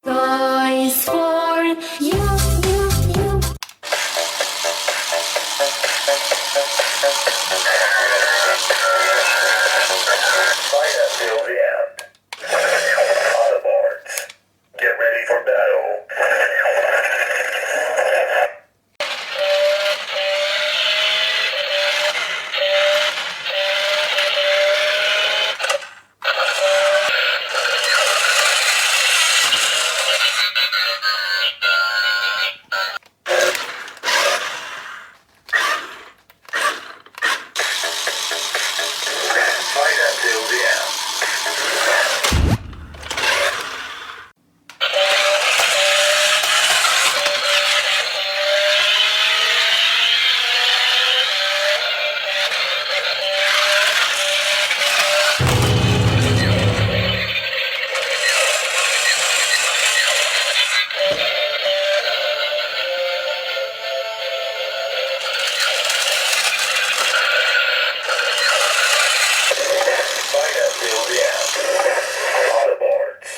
Toys for you. Fight until the end. Autobots, get ready for battle. Fight until the end. Fight until the end. Autobots.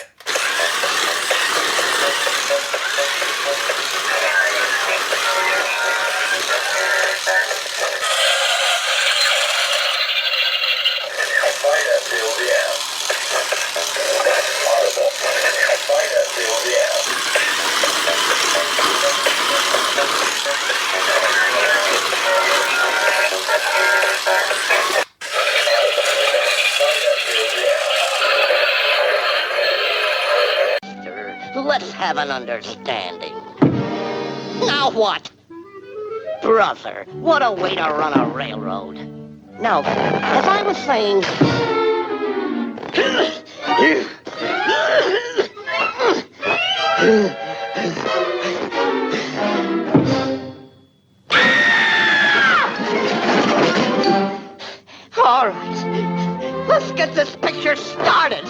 Fight until the end. Autobots. Fight until the end. Fight until the end. Let's have an understanding. Now what? Brother, what a way to run a railroad. Now, as I was saying... All right, let's get this picture started.